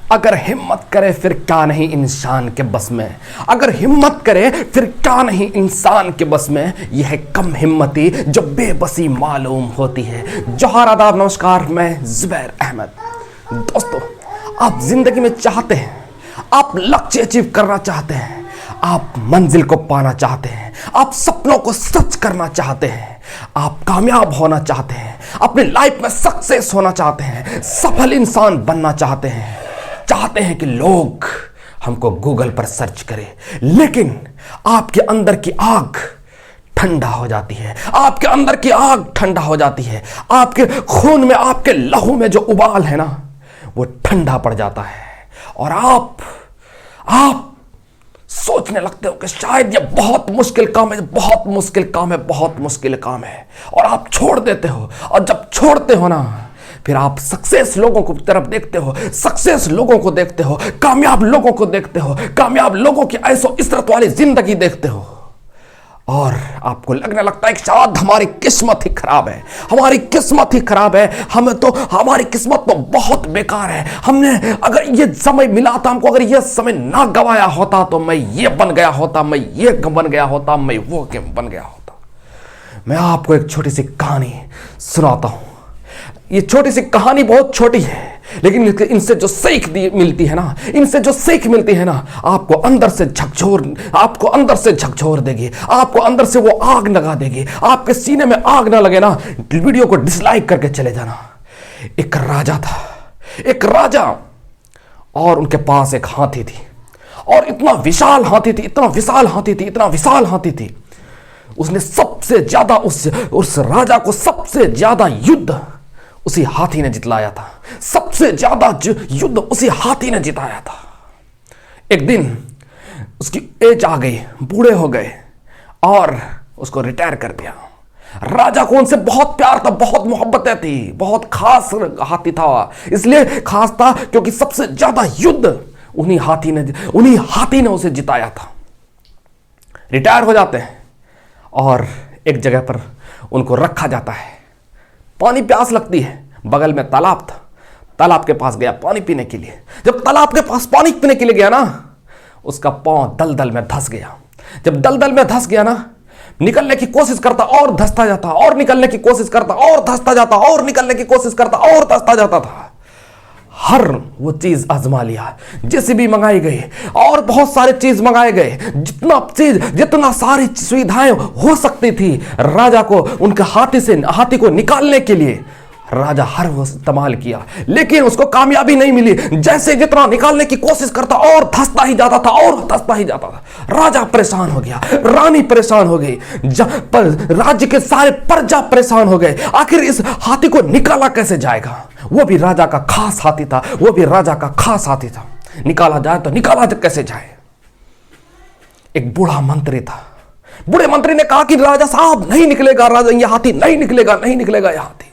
अगर हिम्मत करे फिर क्या नहीं इंसान के बस में, अगर हिम्मत करे फिर क्या नहीं इंसान के बस में। यह कम हिम्मती जो बेबसी मालूम होती है। जोहार, आदाब, नमस्कार, मैं जुबैर अहमद। दोस्तों, आप जिंदगी में चाहते हैं, आप लक्ष्य अचीव करना चाहते हैं, आप मंजिल को पाना चाहते हैं, आप सपनों को सच करना चाहते हैं, आप कामयाब होना चाहते हैं, अपनी लाइफ में सक्सेस होना चाहते हैं, सफल इंसान बनना चाहते हैं कि लोग हमको गूगल पर सर्च करें, लेकिन आपके अंदर की आग ठंडा हो जाती है, आपके अंदर की आग ठंडा हो जाती है, आपके खून में, आपके लहू में जो उबाल है ना, वो ठंडा पड़ जाता है और आप सोचने लगते हो कि शायद ये बहुत मुश्किल काम है, बहुत मुश्किल काम है, बहुत मुश्किल काम है, और आप छोड़ देते हो। और जब छोड़ते हो ना, फिर आप सक्सेस लोगों को तरफ देखते हो, सक्सेस लोगों को देखते हो, कामयाब लोगों को देखते हो, कामयाब लोगों की ऐसो इस्तरत वाली जिंदगी देखते हो, और आपको लगने लगता है कि शायद हमारी किस्मत ही खराब है, हमारी किस्मत ही खराब है, हमारी किस्मत तो बहुत बेकार है। हमने अगर ये समय मिला था हमको, अगर ये समय ना गवाया होता तो मैं ये बन गया होता, मैं ये बन गया होता, मैं वो बन गया होता। मैं आपको एक छोटी सी कहानी सुनाता हूं। ये छोटी सी कहानी बहुत छोटी है, लेकिन इनसे जो सीख मिलती है ना, इनसे जो सीख मिलती है ना, आपको अंदर से झकझोर देगी, आपको अंदर से वो आग लगा देगी। आपके सीने में आग ना लगे ना, वीडियो को डिसलाइक करके चले जाना। एक राजा था, एक राजा, और उनके पास एक हाथी थी, और इतना विशाल हाथी थी, इतना विशाल हाथी थी, इतना विशाल हाथी थी। उसने सबसे ज्यादा उस राजा को सबसे ज्यादा युद्ध उसी हाथी ने जितलाया था, सबसे ज्यादा युद्ध उसी हाथी ने जिताया था। एक दिन उसकी एज आ गई, बूढ़े हो गए, और उसको रिटायर कर दिया। राजा को उनसे बहुत प्यार था, बहुत मोहब्बतें थी, बहुत खास हाथी था। इसलिए खास था क्योंकि सबसे ज्यादा युद्ध उन्हीं हाथी ने उसे जिताया था। रिटायर हो जाते हैं और एक जगह पर उनको रखा जाता है। पानी प्यास लगती है, बगल में तालाब था, तालाब के पास गया पानी पीने के लिए। जब तालाब के पास पानी पीने के लिए गया ना, उसका पांव दलदल में धंस गया। जब दलदल में धंस गया ना, निकलने की कोशिश करता और धंसता जाता, और निकलने की कोशिश करता और धंसता जाता, और निकलने की कोशिश करता और धंसता जाता था। हर वो चीज आजमा लिया, जेसीबी मंगाई गई और बहुत सारे चीज मंगाए गए, जितना सारी सुविधाएं हो सकती थी राजा को, उनके हाथी को निकालने के लिए राजा हर वो इस्तेमाल किया, लेकिन उसको कामयाबी नहीं मिली। जैसे जितना निकालने की कोशिश करता और धंसता ही जाता था, और धंसता ही जाता था। राजा परेशान हो गया, रानी परेशान हो गई, राज्य के सारे प्रजा परेशान हो गए। आखिर इस हाथी को निकाला कैसे जाएगा? वो भी राजा का खास हाथी था, वो भी राजा का खास हाथी था। निकाला जाए तो निकाला कैसे जाए? एक बूढ़ा मंत्री था। बूढ़े मंत्री ने कहा कि राजा साहब नहीं निकलेगा, राजा ये हाथी नहीं निकलेगा, नहीं निकलेगा ये हाथी।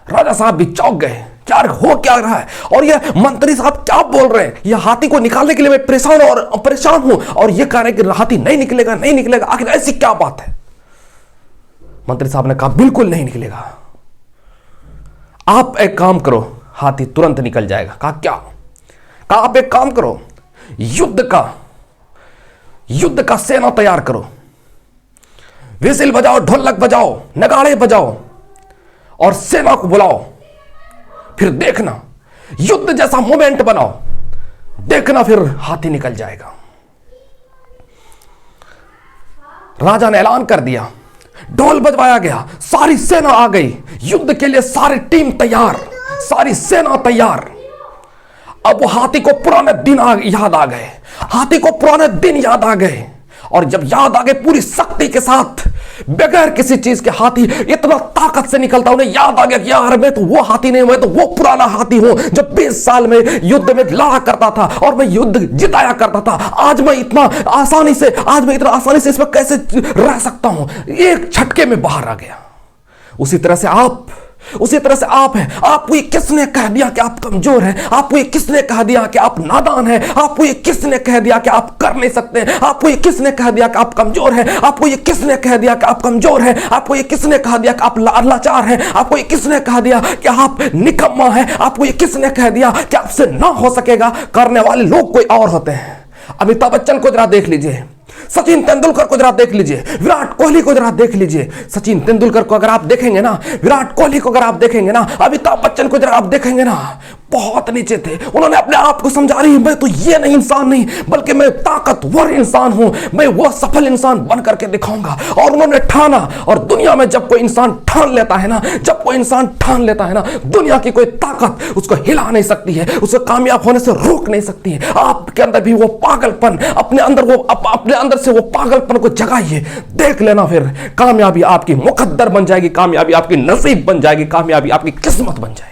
राजा साहब भी चौंक गए, क्या हो क्या रहा है, और ये मंत्री साहब क्या बोल रहे हैं? ये हाथी को निकालने के लिए मैं परेशान हूं, और ये कह रहे हैं कि हाथी नहीं निकलेगा, नहीं निकलेगा। आखिर ऐसी क्या बात है? मंत्री साहब ने कहा बिल्कुल नहीं निकलेगा, आप एक काम करो, हाथी तुरंत निकल जाएगा। कहा क्या? कहा आप एक काम करो, युद्ध का सेना तैयार करो, विसिल बजाओ, ढोलक बजाओ, नगाड़े बजाओ, और सेना को बुलाओ, फिर देखना युद्ध जैसा मोमेंट बनाओ, देखना फिर हाथी निकल जाएगा। राजा ने ऐलान कर दिया, ढोल बजवाया गया, सारी सेना आ गई, युद्ध के लिए सारी टीम तैयार, सारी सेना तैयार। अब वो हाथी को पुराने दिन याद आ गए, हाथी को पुराने दिन याद आ गए, और जब याद आ गए पूरी शक्ति के साथ, बगैर किसी चीज के हाथी इतना ताकत से निकलता, उन्हें याद आ गया कि यार मैं तो वो हाथी नहीं, मैं तो वो पुराना हाथी हूं जो 20 साल में युद्ध में लड़ा करता था और मैं युद्ध जिताया करता था। आज मैं इतना आसानी से इसमें कैसे रह सकता हूं? एक झटके में बाहर आ गया। उसी तरह से आप हैं। आपको ये किसने कह दिया कि आप कमजोर हैं? आपको ये किसने कह दिया कि आप नादान हैं? आपको ये किसने कह दिया कि आप कर कर नहीं सकते? आपको ये किसने कह दिया कि आप कमजोर हैं? आपको ये किसने कह दिया कि आप कमजोर हैं? आपको ये किसने कह दिया कि आप लाचार हैं? आपको ये किसने कह दिया कि आप निकम्मा हैं? आपको ये किसने कह दिया कि आपसे ना हो सकेगा? करने वाले लोग कोई और होते हैं। अमिताभ बच्चन को जरा देख लीजिए, सचिन तेंदुलकर को जरा देख लीजिए, विराट कोहली को जरा देख लीजिए। सचिन तेंदुलकर को अगर आप देखेंगे ना, विराट कोहली को अगर आप देखेंगे ना, अमिताभ बच्चन को जरा आप देखेंगे ना, बहुत नीचे थे। उन्होंने अपने आप को समझा रही, मैं तो ये नहीं इंसान नहीं, बल्कि मैं ताकतवर इंसान हूं, मैं वो सफल इंसान बन करके दिखाऊंगा। और उन्होंने ठाना। और दुनिया में जब कोई इंसान ठान लेता है ना, जब कोई इंसान ठान लेता है ना, दुनिया की कोई ताकत उसको हिला नहीं सकती है, उसे कामयाब होने से रोक नहीं सकती है। आपके अंदर भी वो पागलपन, अपने अंदर से वो पागलपन को जगाइए, देख लेना, फिर कामयाबी आपकी मुकद्दर बन जाएगी, कामयाबी आपकी नसीब बन जाएगी, कामयाबी आपकी किस्मत बन जाएगी।